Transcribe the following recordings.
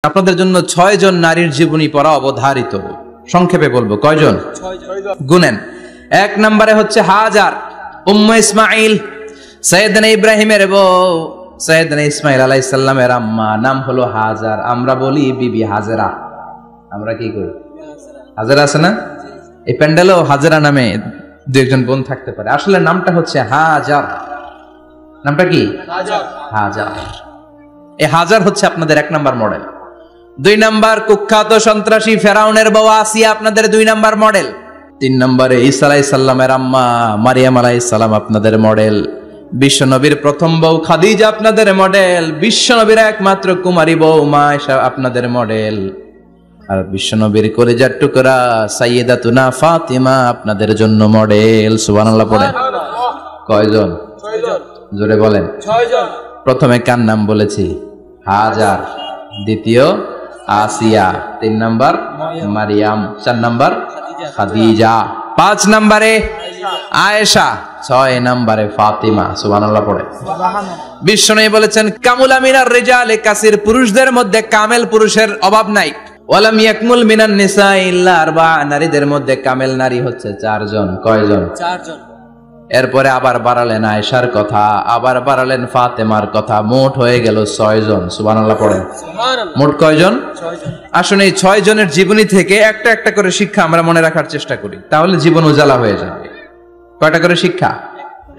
আপনাদের জন্য 6 জন নারীর জীবনী পড়া অবধারিত। সংক্ষেপে বলবো কয়জন? 6 জন। গুনেন। 1 নম্বরে হচ্ছে হাজার, উম্মে ইসমাইল, সাইয়েদনা ইব্রাহিমের বউ, সাইয়েদনা ইসমাইল আলাইহিস সালামের আম্মা, নাম হলো হাজার। আমরা বলি বিবি হাজেরা। আমরা কি করি? হাজেরা আছে না? এই প্যান্ডেলেও হাজেরা নামে দুইজন বোন থাকতে পারে। আসলে নামটা হচ্ছে হাজার। নামটা কি? হাজার। হাজার। এই হাজার হচ্ছে আপনাদের 1 নাম্বার মডেল। 2 নাম্বার কুখ্যাত সন্ত্রাসী ফেরাউনের বউ আসিয়া আপনাদের 2 নাম্বার মডেল। 3 নম্বরে ঈসা আলাইহিস সালামের আম্মা মারিয়াম আলাইহিস সালাম আপনাদের মডেল। বিশ্ব নবীর প্রথম বউ খাদিজা আপনাদের মডেল। বিশ্ব নবীর একমাত্র কুমারী বউ মা আয়েশা আপনাদের মডেল। আর বিশ্ব নবীর কলিজার টুকরা সাইয়্যিদাতুনা ফাতিমা আপনাদের জন্য মডেল। সুবহানাল্লাহ পড়েন। কয়জন? 6 জন। জোরে বলেন। 6 জন। প্রথমে কার নাম বলেছি? হাজার। দ্বিতীয় আসিয়া। 3 নাম্বার মারিয়াম। 4 নাম্বার খাদিজা। 5 নম্বরে আয়েশা। 6 নম্বরে ফাতিমা। সুবহানাল্লাহ পড়ে। বিশ্বনবী বলেছেন কামুলা মিনার রিজালে কাসির, পুরুষদের মধ্যে কামেল পুরুষের অভাব নাই। ওয়ালাম ইয়াকমুল মিনান নিসা ইল্লা 4, নারীদের মধ্যে কামেল নারী হচ্ছে 4 জন। কয়জন? 4 জন। এরপরে আবার বাড়ালেন আয়েশার কথা, আবার বাড়ালেন ফাতেমার কথা, মোট হয়ে গেল 6 জন। সুবহানাল্লাহ পড়েন। সুবহানাল্লাহ। মোট কয়জন? 6 জন। আসলে এই 6 জনের জীবনী থেকে একটা একটা করে শিক্ষা আমরা মনে রাখার চেষ্টা করি, তাহলে জীবন উজালা হয়ে যাবে। কয়টা করে শিক্ষা?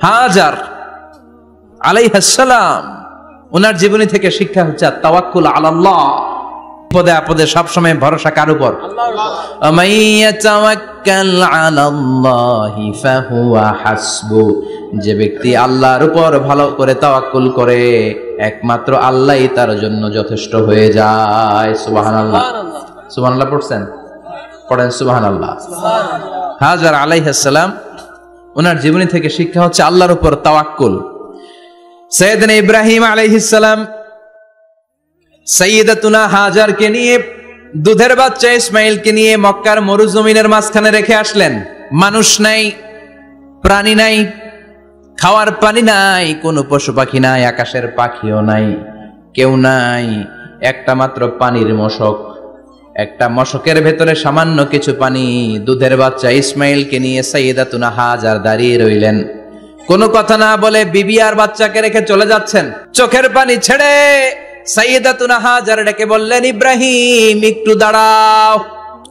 হাজার আলাইহিস সালাম, ওনার জীবনী থেকে শিক্ষা হচ্ছে তাওয়াক্কুল আলাল্লাহ। বিপদে আপদে সবসময় ভরসা কার উপর? আল্লাহর উপর। আমাইয়া তাওয়াক্কাল আলাল্লাহি ফাহুয়া হাসবু, যে ব্যক্তি আল্লাহর উপর ভালো করে তাওয়াক্কুল করে একমাত্র আল্লাহই তার জন্য যথেষ্ট হয়ে যায়। সুবহানাল্লাহ। সুবহানাল্লাহ। সুবহানাল্লাহ পড়ছেন? পড়েন সুবহানাল্লাহ। সুবহানাল্লাহ। হাজার আলাইহিস সালাম, ওনার জীবনী থেকে শিক্ষা হচ্ছে আল্লাহর উপর তাওয়াক্কুল। সাইয়েদনা ইব্রাহিম আলাইহিস সালাম সাইয়্যিদাতুনা হাজারকে নিয়ে, দুধের বাচ্চা ইসমাইলকে নিয়ে মক্কার মরুজমিনের মাঝখানে রেখে আসলেন। মানুষ নাই, প্রাণী নাই, খাওয়ার পানি নাই, কোনো পশু পাখি নাই, আকাশের পাখিও নাই, কেউ নাই, একটা মাত্র পানির মশক। একটা মশকের ভেতরে সামান্য কিছু পানি। দুধের বাচ্চা ইসমাইলকে নিয়ে সাইয়্যিদাতুনা হাজার দাঁড়িয়ে রইলেন। কোনো কথা না বলে বিবি আর বাচ্চাকে রেখে চলে যাচ্ছেন। চোখের পানি ছেড়ে সাইয়্যিদাতুনা হাজার ডেকে বললেন, ইব্রাহিম একটু দাঁড়াও।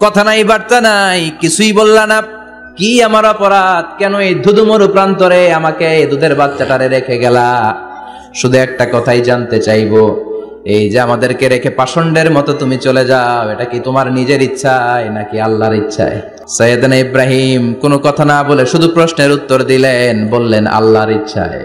কথা নাই, বার্তা নাই, কিছুই বললা না। কি আমার অপরাধ? কেন এই ধুধুমরু প্রান্তরে আমাকে দুধের বাচ্চাটারে রেখে গেলা? শুধু একটা কথাই জানতে চাইবো, এই যে আমাদেরকে রেখে পাষণ্ডের মতো তুমি চলে যাও, এটা কি তোমার নিজের ইচ্ছায় নাকি আল্লাহর ইচ্ছায়? সাইয়েদনা ইব্রাহিম কোনো কথা না বলে শুধু প্রশ্নের উত্তর দিলেন, বললেন আল্লাহর ইচ্ছায়।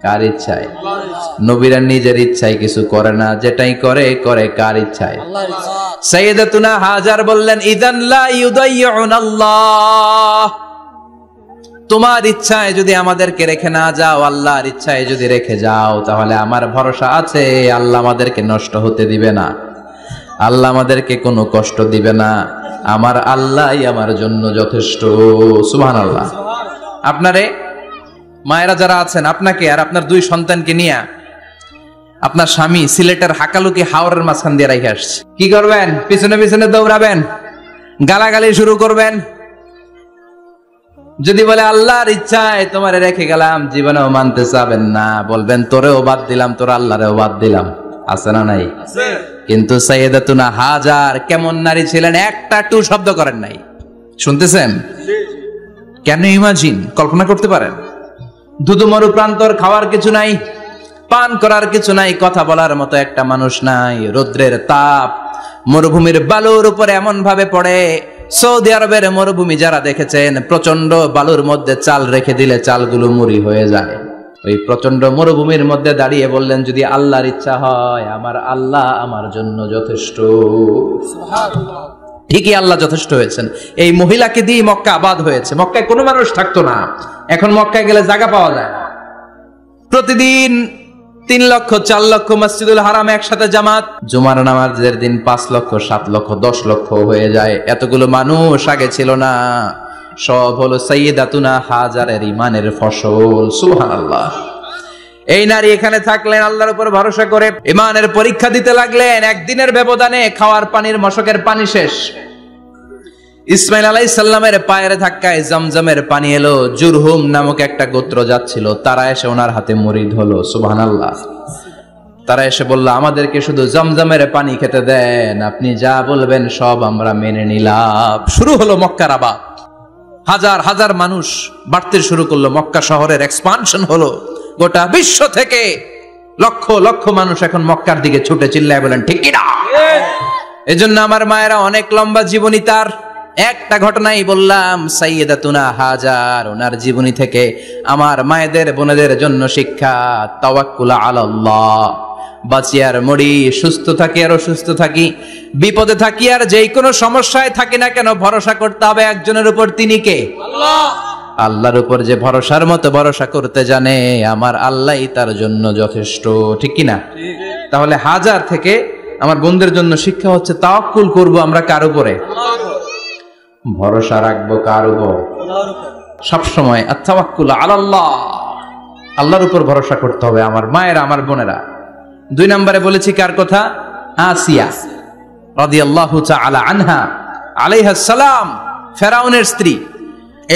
কার ইচ্ছায়? আল্লাহর ইচ্ছা। নবীরা নিজের ইচ্ছায় কিছু করে না, যেটাই করে করে কার ইচ্ছায়? আল্লাহর ইচ্ছা। সাইয়্যিদাতুনা হাজার বললেন, ইযান লা ইউদাইয়ুনাল্লাহ, তোমার ইচ্ছায় যদি আমাদেরকে রেখে না যাও, আল্লাহর ইচ্ছায় যদি রেখে যাও, তাহলে আমার ভরসা আছে আল্লাহ আমাদেরকে নষ্ট হতে দিবে না, আল্লাহ আমাদেরকে কোনো কষ্ট দিবে না, আমার আল্লাহই আমার জন্য যথেষ্ট। সুবহানাল্লাহ। আপনারে মায়েরা যারা আছেন, আপনাকে আর আপনার 2 সন্তানকে নিয়ে আপনার স্বামী সিলেটের হাকালুকি হাওরের মাঝখান দিয়ে রেখে আসছে। কি করবেন? পিছনে পিছনে দৌড়াবেন, গালাগালি শুরু করবেন। যদি বলে আল্লাহর ইচ্ছায় তোমারে রেখে গেলাম, জীবনেও মানতে চাবেন না, বলবেন তোরেও বাদ দিলাম, তোর আল্লাহরেও বাদ দিলাম। আছে না নাই? আছে। কিন্তু সাইয়্যিদাতুনা হাজার কেমন নারী ছিলেন, একটা টু শব্দ করেন নাই। শুনতেছেন? জি। কেন ইমাজিন, কল্পনা করতে পারেন? ধুধুমরু প্রান্তর, খাওয়ার কিছু নাই, পান করার কিছু নাই, কথা বলার মতো একটা মানুষ নাই, রৌদ্রের তাপ মরুভূমির বালুর উপরে এমন ভাবে পড়ে। সৌদি আরবের মরুভূমি যারা দেখেছেন, প্রচন্ড বালুর মধ্যে চাল রেখে দিলে চালগুলো মুড়ি হয়ে যায়। ওই প্রচন্ড মরুভূমির মধ্যে দাঁড়িয়ে বললেন, যদি আল্লাহর ইচ্ছা হয়, আমার আল্লাহ আমার জন্য যথেষ্ট। সুবহানাল্লাহ। ঠিকই আল্লাহ যথেষ্ট হয়েছেন। এই মহিলাকে দিয়ে মক্কা আবাদ হয়েছে। মক্কায় কোনো মানুষ থাকতো না, এখন মক্কায় গেলে জায়গা পাওয়া যায়। প্রতিদিন 3 লক্ষ 4 লক্ষ মসজিদুল হারাম একসাথে জামাত। জুমার নামাজের দিন 5 লক্ষ 7 লক্ষ 10 লক্ষ হয়ে যায়। এতগুলো মানুষ আগে ছিল না। সব হলো সাইয়্যিদাতুনা হাজারের ইমানের ফসল। সুবহানাল্লাহ। এই নারী এখানে থাকলেন আল্লাহর উপর ভরসা করে, ঈমানের পরীক্ষা দিতে লাগলেন। একদিনের ব্যবধানে খাওয়ার পানির মশকের পানি শেষ। ইসমাইল আলাইহিস সালামের পায়ের ধাক্কায় জমজমের পানি এলো। জুরহুম নামক একটা গোত্র যাচ্ছিল, তারা এসে ওনার হাতে মুরিদ হলো। সুবহানাল্লাহ। তারা এসে বলল, আমাদেরকে শুধু জমজমের পানি খেতে দেন, আপনি যা বলবেন সব আমরা মেনে নিলাম। শুরু হলো মক্কার আবাদ। হাজার হাজার মানুষ বাড়তে শুরু করলো, মক্কা শহরের এক্সপানশন হলো। গোটা বিশ্ব থেকে লক্ষ লক্ষ মানুষ এখন মক্কার দিকে ছুটে চিল্লায় বলেন ঠিক কি না? এজন্য আমার মায়েরা অনেক লম্বা জীবনী, তার একটা ঘটনাই বললাম। সাইয়্যিদাতুনা হাজার, ওনার জীবনী থেকে আমার মায়েদের বোনেদের জন্য শিক্ষা। তাওয়াক্কুল আলাল্লাহ, বাঁচি আর মরি, সুস্থ থাকি আর অসুস্থ থাকি, বিপদে থাকি আর যেই কোনো সমস্যায় থাকি না কেন, ভরসা করতে হবে একজনের উপর। তিনি কে? আল্লাহ। আল্লাহর উপর যে ভরসার মতো ভরসা করতে জানে, আমার আল্লাহই তার জন্য যথেষ্ট। ঠিক কি না? তাহলে হাজার থেকে আমার বোনদের জন্য শিক্ষা হচ্ছে তাওয়াক্কুল করব আমরা কার উপরে? ভরসা রাখবো কার উপর? সবসময় আত-তাওয়াক্কুল আলাল্লাহ, আল্লাহর উপর ভরসা করতে হবে আমার মায়েরা, আমার বোনেরা। 2 নম্বরে বলেছি কার কথা? আসিয়া রাদিয়াল্লাহু তাআলা আনহা আলাইহা সালাম, ফেরাউনের স্ত্রী।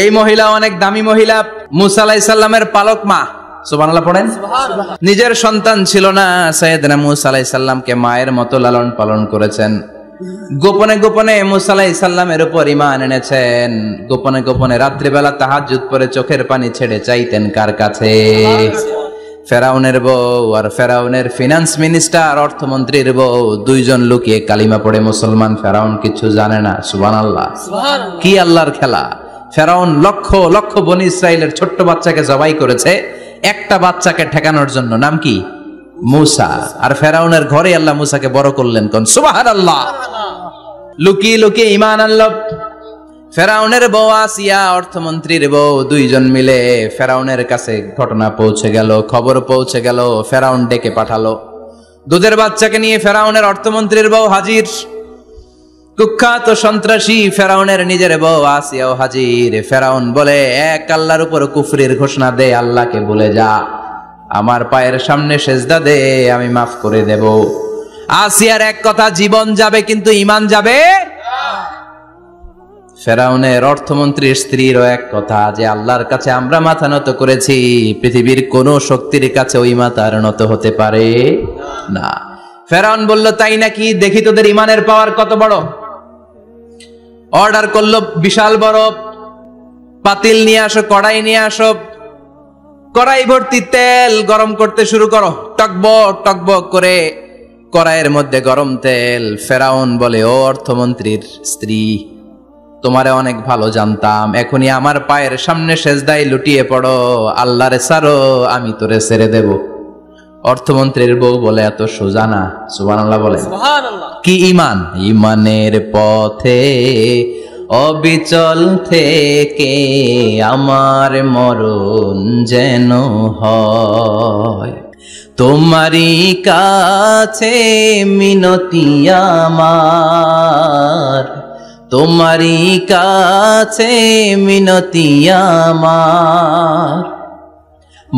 এই মহিলা অনেক দামি মহিলা, মুসা আলাইহিস সালামের পালক মা। সুবহানাল্লাহ পড়েন। নিজের সন্তান ছিল না, সাইয়েদনা মুসা আলাইহিস সালামকে মায়ের মতো লালন পালন করেছেন। গোপনে গোপনে মুসা আলাইহিস সালামের উপর ঈমান এনেছেন। গোপনে গোপনে রাত্রিবেলা তাহাজ্জুদ পড়ে চোখের পানি ছেড়ে চাইতেন কার কাছে? ফেরাউনের বউ আর ফেরাউনের ফিনান্স মিনিস্টার, অর্থমন্ত্রীর বউ, দুইজন লুকিয়ে কালিমা পড়ে মুসলমান। ফেরাউন কিছু জানে না। সুবহানাল্লাহ। কি আল্লাহর খেলা! ফেরাউন লক্ষ লক্ষ বনি ইসরাইলের ছোট্ট বাচ্চাকে জবাই করেছে একটা বাচ্চাকে ঠেকানোর জন্য। নাম কি? মুসা। আর ফেরাউনের ঘরে আল্লাহ মুসাকে বড় করলেন। কোন? সুবহানাল্লাহ। লুকিয়ে লুকিয়ে ঈমান আনলো। ফেরাউনের বউ আসিয়া, অর্থমন্ত্রীর বউ, দুইজন মিলে ফেরাউনের কাছে ঘটনা পৌঁছে গেল, খবর পৌঁছে গেল। ফেরাউন ডেকে পাঠালো। দুধের বাচ্চাকে নিয়ে ফেরাউনের অর্থমন্ত্রীর বউ হাজির। কুখ্যাত সন্ত্রাসী ফেরাউনের নিজের বউ আসিয়াও হাজির। ফেরাউন বলে, এক আল্লাহর উপর কুফরির ঘোষণা দে, আল্লাহকে বলে যা, আমার পায়ের সামনে সেজদা দে, আমি মাফ করে দেব। আসিয়ার এক কথা, জীবন যাবে কিন্তু ঈমান যাবে। ফেরাউনের অর্থমন্ত্রীর স্ত্রীরও এক কথা, যে আল্লাহর কাছে আমরা মাথা নত করেছি, পৃথিবীর কোন শক্তির কাছে ওই মাথার নত হতে পারে না। ফেরাউন বলল, তাই নাকি? দেখি তোদের ঈমানের পাওয়ার কত বড়। অর্ডার করলো, বিশাল বড় পাতিল নিয়ে আসো, কড়াই নিয়ে আসো, কড়াই ভর্তি তেল গরম করতে শুরু করো। টকবক টকবক করে কড়াইয়ের মধ্যে গরম তেল। ফেরাউন বলে, ও অর্থমন্ত্রীর স্ত্রী, তোমারে অনেক ভালো জানতাম, এখনই আমার পায়ের সামনে সেজদায় লুটিয়ে পড়ো, আল্লাহরে ছাড়ো, আমি তোরে ছেড়ে দেব। অর্থমন্ত্রীর বউ বলে, এত সোজা না। সুবহানাল্লাহ বলেন। কি ঈমান? ঈমানের পথে অবিচল থেকে আমার মরণ যেন হয়, তোমারই কাছে মিনতি আমার, তোমারই কাছে মিনতি আমার,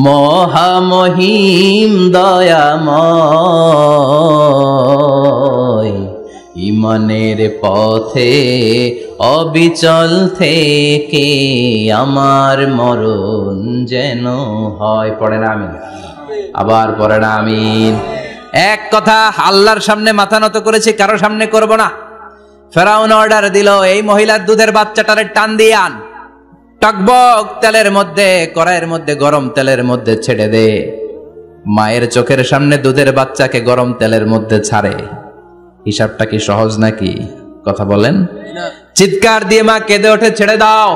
মহামহিম দয়াময়, ঈমানের পথে অবিচল থেকে আমার মরণ যেন হয়। পড়েন আমিন। আবার পড়েন আমিন। এক কথা, আল্লাহর সামনে মাথা নত করেছি, কারো সামনে করব না। ফেরাউন অর্ডার দিল, এই মহিলার দুধের বাচ্চাটারে টান দিয়ে আন, টকবক তেলের মধ্যে, কড়াইয়ের মধ্যে গরম তেলের মধ্যে ছেড়ে দে। মায়ের চোখের সামনে দুধের বাচ্চাকে গরম তেলের মধ্যে ছাড়ে। হিসাবটা কি সহজ নাকি? কথা বলেন। চিৎকার দিয়ে মা কেঁদে ওঠে, ছেড়ে দাও।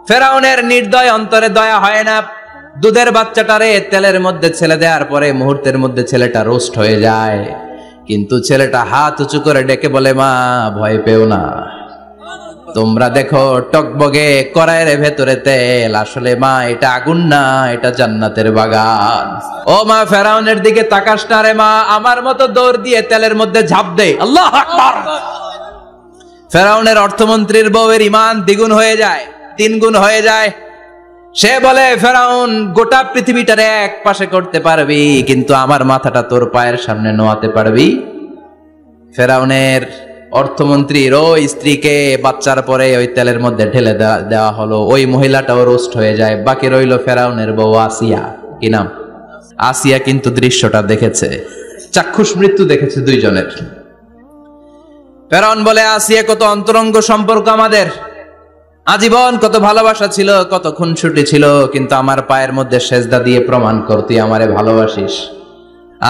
ফেরাউনের নির্দয় অন্তরে দয়া হয় না। দুধের বাচ্চাটারে তেলের মধ্যে ছেড়ে দেওয়ার পরে মুহূর্তের মধ্যে ছেলেটা রোস্ট হয়ে যায়। কিন্তু ছেলেটা হাত উঁচু করে ডেকে বলে, মা ভয় পেও না, তোমরা দেখো টকবগে কড়াইয়ের ভেতরে তেল, আসলে মা এটা আগুন না, এটা জান্নাতের বাগান। ও মা, ফেরাউনের দিকে তাকাস না রে মা, আমার মতো দৌড় দিয়ে তেলের মধ্যে ঝাঁপ দে। আল্লাহু আকবার। ফেরাউনের অর্থমন্ত্রীর বউয়ের ঈমান দ্বিগুণ হয়ে যায়, 3 গুণ হয়ে যায়। সে বলে ফেরাউন গোটা পৃথিবীটার এক পাশে করতে পারবি, কিন্তু আমার মাথাটা তোর পায়ের সামনে নোয়াতে পারবি? ফেরাউনের অর্থমন্ত্রীর ওই স্ত্রীকে বাচ্চার পরে ওই তেলের মধ্যে ঢেলে দেওয়া হলো, ওই মহিলাটাও রোস্ট হয়ে যায়, বাকি রইল ফেরাউনের বউ আসিয়া। কি নাম? আসিয়া কিন্তু দৃশ্যটা দেখেছে, চাক্ষুষ মৃত্যু দেখেছে দুইজনের। ফেরাউন বলে, আসিয়া কত অন্তরঙ্গ সম্পর্ক আমাদের, আজীবন কত ভালোবাসা ছিল, কত খুনসুটি ছিল, কিন্তু আমার পায়ের মধ্যে সেজদা দিয়ে প্রমাণ কর তুই আমারে ভালোবাসিস।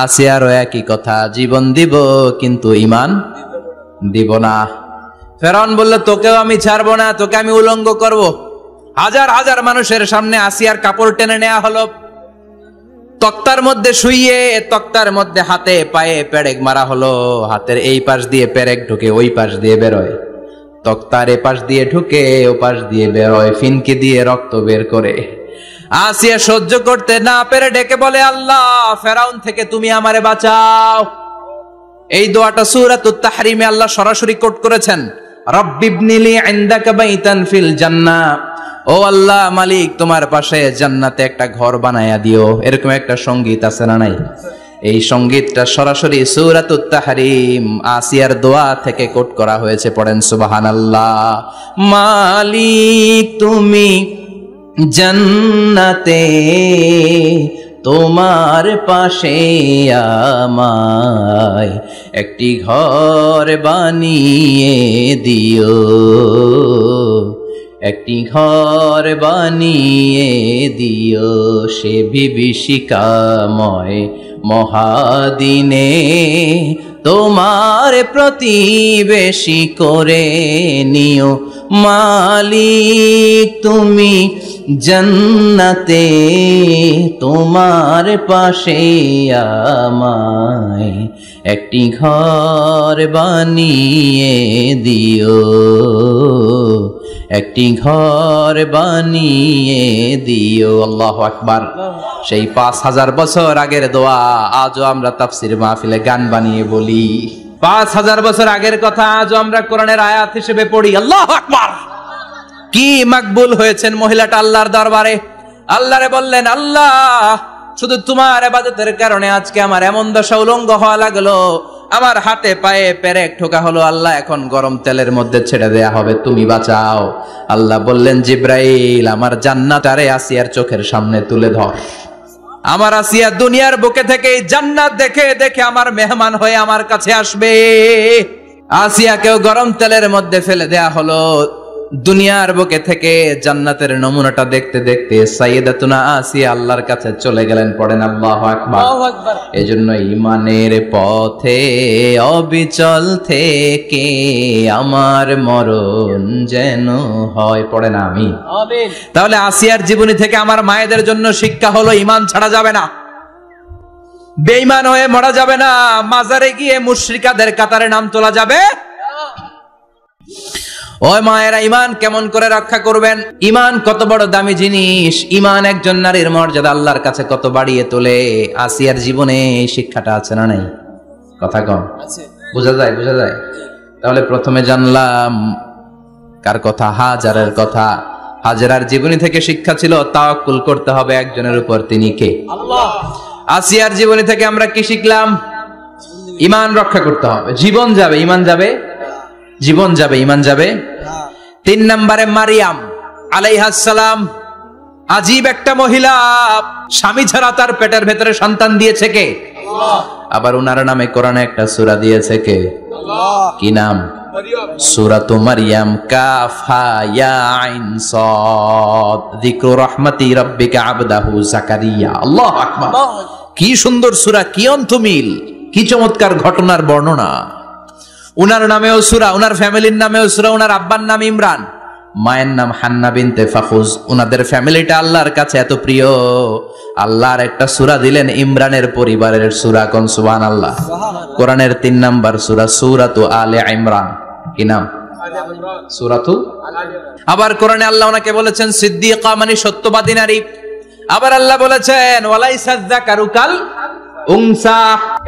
আসিয়ারও একই কথা, জীবন দিব কিন্তু ঈমান দিব না। ফেরাউন বলল, তোকেও আমি ছাড়বো না, তোকে আমি উলঙ্গ করব। হাজার হাজার মানুষের সামনে আসিয়ার কাপড় টেনে নেওয়া হলো, তক্তার মধ্যে শুইয়ে তক্তার মধ্যে হাতে পায়ে পেরেক মারা হলো। হাতের এই পাশ দিয়ে পেরেক ঢুকে ওই পাশ দিয়ে বেরোয়, তক্তার এ পাশ দিয়ে ঢুকে ও পাশ দিয়ে বেরোয়, ফিনকি দিয়ে রক্ত বের করে। আসিয়া সহ্য করতে না পেরে ডেকে বলে, আল্লাহ, ফেরাউন থেকে তুমি আমারে বাঁচাও। এই দোয়াটা সূরাতুত তাহরিমে আল্লাহ সরাসরি কোট করেছেন, রব্বিবনিলি ইনদাকা বাইতান ফিল জান্নাহ। ও আল্লাহ মালিক, তোমার পাশে জান্নাতে একটা ঘর বানায়া দিও। এরকম একটা সঙ্গীত আছে না নাই? এই সঙ্গীতটা সরাসরি সূরাতুত তাহরিম আসিয়ার দোয়া থেকে কোট করা হয়েছে। পড়েন সুবহানাল্লাহ। মালিক তুমি জান্নাতে তোমার পাশে আমায় একটি ঘর বানিয়ে দিও, একটি ঘর বানিয়ে দিও, সে বিভীষিকাময় মহাদিনে তোমার প্রতিবেশী করে নিও। মালিক তুমি জান্নাতে তোমার পাশে আমায় একটি ঘর বানিয়ে দিও, একটি ঘর বানিয়ে দিও। আল্লাহু আকবার। সেই ৫,০০০ বছর আগের দোয়া আজও আমরা তাফসীর মাহফিলে গান বানিয়ে বলি। ৫,০০০ বছর আগের কথা আজও আমরা কোরআনের আয়াত হিসেবে পড়ি। আল্লাহু আকবার। কি মাকবুল হয়েছেন মহিলাটা আল্লাহর দরবারে। আল্লাহরে বললেন, আল্লাহ, শুধু তোমার ইবাদতের কারণে আজকে আমার এমন দশা উলঙ্গ হওয়া লাগলো, আমার হাতে পায়ে পেরেক ঠোকা হলো। আল্লাহ, এখন গরম তেলের মধ্যে ছেড়ে দেয়া হবে, তুমি বাঁচাও। আল্লাহ বললেন, জিব্রাইল, আমার জান্নাতারে আসিয়ার চোখের সামনে তুলে ধর। আমার আসিয়া দুনিয়ার বুকে থেকে জান্নাত দেখে দেখে আমার মেহমান হয়ে আমার কাছে আসবে। আসিয়াকেও গরম তেলের মধ্যে ফেলে দেয়া হলো। দুনিয়ার বুকে থেকে জান্নাতের নমুনাটা দেখতে দেখতে সাইয়েদাতুনা আসিয়া আল্লাহর কাছে চলে গেলেন। পড়েন আল্লাহু আকবার। এজন্য ঈমানের পথে অবিচল থেকে আমার মরণ যেন হয়। পড়েন আমিন। তাহলে আসিয়ার জীবনী থেকে আমার মায়েদের জন্য শিক্ষা হলো, ঈমান ছাড়া যাবে না, বেঈমান হয়ে মরা যাবে না, মাজারে গিয়ে মুশরিকাদের কাতারে নাম তোলা যাবে। ওই মায়েরা ঈমান কেমন করে রক্ষা করবেন? ঈমান কত বড় দামি জিনিস। ঈমান একজন নারীর মর্যাদা আল্লাহর কাছে কত বাড়িয়ে তোলে। আসিয়ার জীবনে এই শিক্ষাটা আছে না নাই? কথা কম আছে, বোঝা যায়, বোঝা যায়। তাহলে প্রথমে জানলাম কার কথা? হাজারের কথা। হাজারার জীবনী থেকে শিক্ষা ছিল তাওয়াক্কুল করতে হবে একজনের উপর, তিনি কে? আল্লাহ। আসিয়ার জীবনী থেকে আমরা কি শিখলাম? ঈমান রক্ষা করতে হবে। জীবন যাবে, ঈমান যাবে, জীবন যাবে, ঈমান যাবে। ৩ নম্বরে মারিয়াম আলাইহিস সালাম, আজীব একটা মহিলা, স্বামী ছাড়া তার পেটের ভেতরে সন্তান দিয়েছে কে? আল্লাহ। আবার উনার নামে কোরআনে একটা সূরা দিয়েছে কে? আল্লাহ। কি নাম? সূরাতু মারইয়াম। কাফ হা ইয়া আইন সাদ, যিকরু রাহমাতি রাব্বিকা আবদাহু যাকারিয়া। আল্লাহু আকবার। কি সুন্দর সূরা, কি অন্তমিল, কি চমৎকার ঘটনার বর্ণনা। উনার নামেও সূরা, উনার ফ্যামিলির নামেও সূরা। উনার আব্বার নাম ইমরান, মায়ের নাম হান্না বিনতে ফাখুজ। উনাদের ফ্যামিলিটা আল্লাহর কাছে এত প্রিয়, আল্লাহর একটা সূরা দিলেন ইমরানের পরিবারের সূরা। কোন সুবহানাল্লাহ। কোরআনের ৩ নাম্বার সূরা, সূরাতু আলে ইমরান। কি নাম? সূরাতু। আবার কোরআনে আল্লাহ ওনাকে বলেছেন সিদ্দিকা, মানে সত্যবাদী নারী। আবার আল্লাহ বলেছেন ওয়ালাইসা যাকারু কাল উনসা,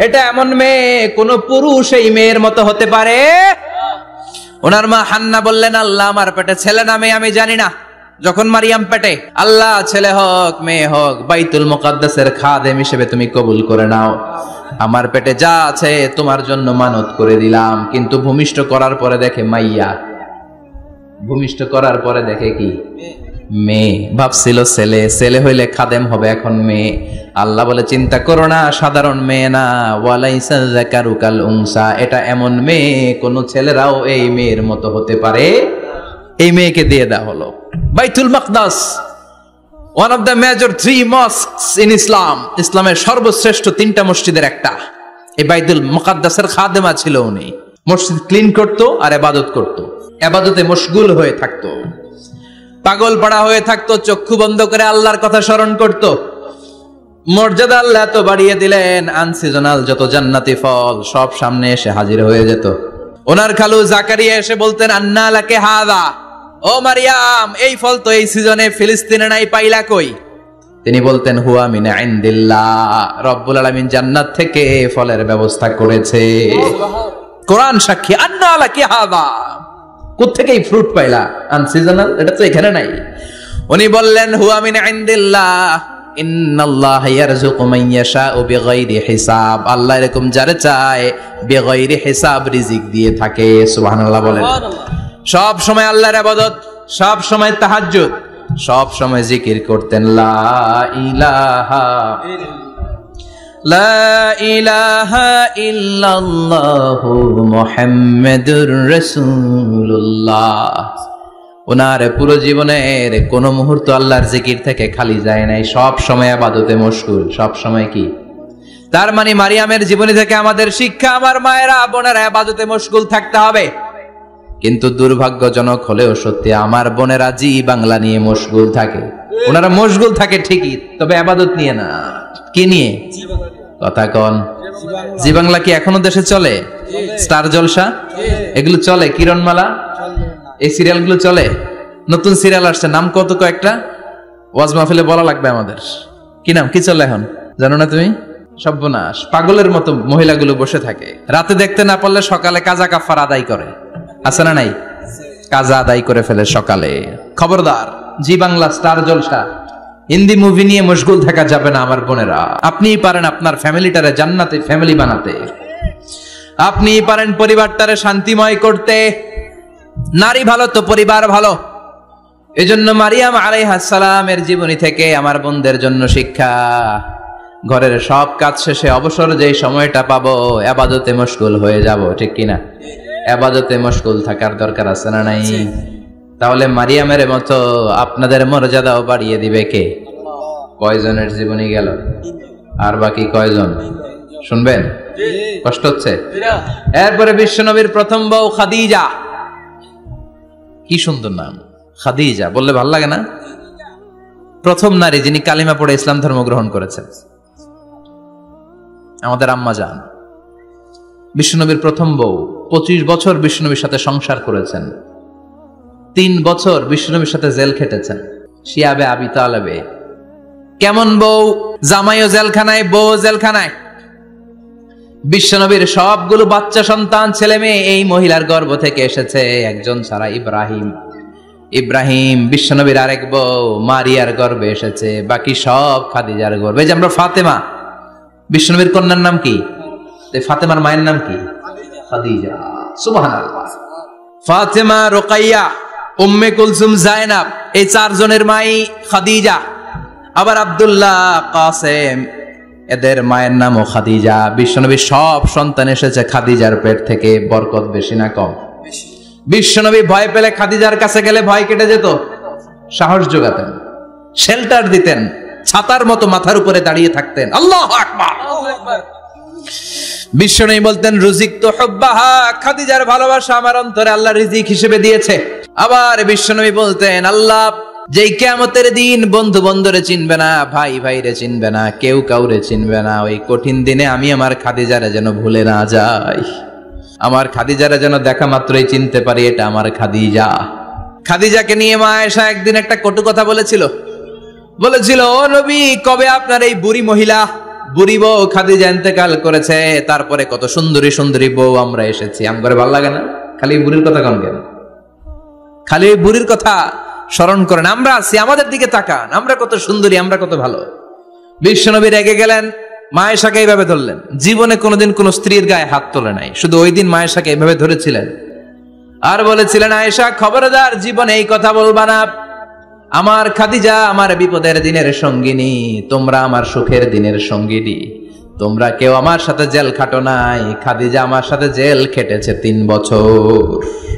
এটা এমন মেয়ে কোন পুরুষ এই মেয়ের মতো হতে পারে? ওনার মা হান্না বললেন, আল্লাহ, আমার পেটে ছেলে না মেয়ে আমি জানি না, যখন মারিয়াম পেটে, আল্লাহ ছেলে হোক মেয়ে হোক বাইতুল মুকাদ্দাসের খাদেম হিসেবে তুমি কবুল করে নাও। আমার পেটে যা আছে তোমার জন্য মানত করে দিলাম। কিন্তু ভূমিষ্ঠ করার পরে দেখে মাইয়া, ভূমিষ্ঠ করার পরে দেখে কি? মেয়ে। ভাবছিল ছেলে, ছেলে হইলে খাদেম হবে, এখন মেয়ে। আল্লাহ বলে চিন্তা করো না, সাধারণ মেয়ে না, ওয়ালাইসা যাকারু কাল উনসা, এটা এমন মেয়ে কোন ছেলেরাও এই মেয়ের মতো হতে পারে। এই মেয়েকে দিয়ে দেওয়া হলো। Baitul Maqdas, one of the major 3 mosques in Islam, ইসলামের সর্বশ্রেষ্ঠ 3টা মসজিদের একটা। এই বাইতুল মুকাদ্দাসের খাদেমা ছিল উনি। মসজিদ ক্লিন করতো আর ইবাদত করতো, ইবাদতে মশগুল হয়ে থাকতো, পাগল পাড়া হয়ে থাকতো, চক্ষু বন্ধ করে আল্লাহর কথা স্মরণ করত। মর্যাদা আল্লাহ তো বাড়িয়ে দিলেন, আনসিজনাল যত জান্নাতি ফল সব সামনে এসে হাজির হয়ে যেত। ওনার খালু জাকারিয়া এসে বলতেন, আন্না লাকে হাদা, ও মারিয়াম এই ফল তো এই সিজনে ফিলিস্তিনে নাই, পাইলা কই? তিনি বলতেন, হুয়া মিন ইনদিল্লাহ, রব্বুল আলামিন জান্নাত থেকে ফলের ব্যবস্থা করেছে। কোরআন সাক্ষী, আন্না লাকে হাদা, কোত্থেকে এই ফ্রুট পাইলা? আনসিজনাল, এটা তো এখানে নাই। উনি বললেন, হুয়া মিন ইনদিল্লাহ, ইন্নাল্লাহ ইয়ারযুকু মান ইয়াশাউ বিগাইরি হিসাব, আল্লাহ এরকম যারে চায় বিগাইরি হিসাব রিজিক দিয়ে থাকে। সুবহানাল্লাহ বলেন। সব সময় আল্লাহর ইবাদত, সব সময় তাহাজ্জুদ, সব সময় জিকির করতেন, লা ইলাহা লা ইলাহা ইল্লাল্লাহু মুহাম্মাদুর রাসূলুল্লাহ। ওনার পুরো জীবনের কোন মুহূর্ত আল্লাহর জিকির থেকে খালি যায় নাই, সব সময় ইবাদতে মশগুল, সব সময় কি? তার মানে মারিয়ামের জীবনী থেকে আমাদের শিক্ষা, আমার মায়েরা বোনেরা ইবাদতে মশগুল থাকতে হবে। কিন্তু দুর্ভাগ্যজনক হলেও সত্যি, আমার বোনেরা জি বাংলা নিয়ে মশগুল থাকে। ওনারা মশগুল থাকে ঠিকই, তবে ইবাদত নিয়ে না। কি নিয়ে? কথা কন। জি বাংলা কি এখনো দেশে চলে? স্টার জলসা এগুলো চলে, কিরণমালা এই সিরিয়াল গুলো চলে। নতুন সিরিয়াল আসছে, নাম কত কয়েকটা, ওয়াজ মাহফিলে বলা লাগবে আমাদের। কি নাম, কি চলে এখন জানো না তুমি? সর্বনাশ, পাগলের মতো মহিলাগুলো বসে থাকে, রাতে দেখতে না পারলে সকালে কাজা কাফার আদায় করে, আছে না নাই? কাজা আদায় করে ফেলে সকালে। খবরদার, জি বাংলা, স্টার জলসা, হিন্দি মুভি নিয়ে মশগুল থাকা যাবে না আমার বোনেরা। আপনিই পারেন আপনার ফ্যামিলিটারে জান্নাতে ফ্যামিলি বানাতে, আপনিই পারেন পরিবারটারে শান্তিময় করতে। নারী ভালো তো পরিবার ভালো। এজন্য মারিয়াম আলাইহিস সালামের জীবনী থেকে আমার বোনদের জন্য শিক্ষা, ঘরের সব কাজ শেষে অবসর যেই সময়টা পাবো ইবাদতে মশগুল হয়ে যাব, ঠিক কিনা? ইবাদতে মশগুল থাকার দরকার আছে না নাই? তাহলে মারিয়ামের মতো আপনাদের মর্যাদাও বাড়িয়ে দিবে কে? কয়জনের জীবনী গেল? আর বাকি কয়জন শুনবেন? কষ্ট হচ্ছে? এরপরে বিশ্বনবীর প্রথম বউ খাদিজা। কি সুন্দর নাম, খাদিজা বললে ভালো লাগে না? প্রথম নারী যিনি কালিমা পড়ে ইসলাম ধর্ম গ্রহণ করেছেন, আমাদের আম্মা জান। বিশ্বনবীর প্রথম বউ, 25 বছর বিশ্বনবীর সাথে সংসার করেছেন, 3 বছর বিশ্বনবীর সাথে জেল খেটেছেন, শিয়াবে আবি তালেবে। কেমন বউ? জামাইও জেলখানায়, বউ জেলখানায়। বিশ্বনবীর সবগুলো বাচ্চা সন্তান ছেলে মেয়ে এই মহিলার গর্ভ থেকে এসেছে, একজন ছাড়া, ইব্রাহিম। ইব্রাহিম বিশ্বনবীর আরেক বউ মারিয়ার গর্ভে এসেছে, বাকি সব খাদিজার গর্ভে। যে আমরা ফাতেমা, বিশ্বনবীর কন্যার নাম কি? ফাতেমার মায়ের নাম কি? খাদিজা। সুবহানাল্লাহ। ফাতেমা, রুকাইয়া, উম্মে কুলসুম, জায়নাব, এই 4 জনের মাই খাদিজা। আবার আব্দুল্লাহ, কাসেম, এদের মায়ের নামও খাদিজা। বিশ্বনবীর সব সন্তান এসেছে খাদিজার পেট থেকে। বরকত বেশি না কম? বিশ্বনবী ভয় পেলে খাদিজার কাছে গেলে ভয় কেটে যেত, সাহস যোগাতেন, শেল্টার দিতেন, ছাতার মতো মাথার উপরে দাঁড়িয়ে থাকতেন। আল্লাহু আকবার। বিশ্বনবী বলতেন, রুজিকতু হুব্বাহা, খাদিজার ভালোবাসা আমার অন্তরে আল্লাহ রিজিক হিসেবে দিয়েছে। আবার বিশ্বনবী বলতেন, আল্লাহ যেই কিয়ামতের দিন বন্ধু বন্ধুরে চিনবে না, ভাই ভাইরে চিনবে না, কেউ কাউরে চিনবে না, ওই কঠিন দিনে আমি আমার খাদিজারে যেন ভুলে না যাই, আমার খাদিজারে যেন দেখা মাত্রই চিনতে পারি এটা আমার খাদিজা। খাদিজাকে নিয়ে মা আয়েশা একদিন একটা কটু কথা বলেছিল, ও নবী, কবে আপনার এই বুড়ি মহিলা, বুড়ি বউ খাদিজা ইন্তেকাল করেছে, তারপরে কত সুন্দরী সুন্দরী বউ আমরা এসেছি, আমার ভালো লাগে না? খালি বুড়ির কথা কন কেন? খালি বুড়ির কথা স্মরণ করেন, আমরা আছি, আমাদের দিকে তাকান, আমরা কত সুন্দরী, আমরা কত ভালো। বিশ্বনবী রেগে গেলেন, মা আয়েশাকে এইভাবে ধরলেন। জীবনে কোনোদিন কোন স্ত্রীর গায়ে হাত তোলে নাই, শুধু ওই দিন মা আয়েশাকে এইভাবে ধরেছিলেন আর বলেছিলেন, আয়েশা খবরদার জীবনে এই কথা বলবা না। আমার খাদিজা আমার বিপদের দিনের সঙ্গিনী, তোমরা আমার সুখের দিনের সঙ্গিনী। তোমরা কেউ আমার সাথে জেল খাটো নাই, খাদিজা আমার সাথে জেল খেটেছে 3 বছর।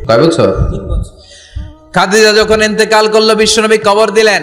কয় বছর? 3 বছর। খাদিজা যখন ইন্তেকাল করলো, বিশ্বনবী কবর দিলেন।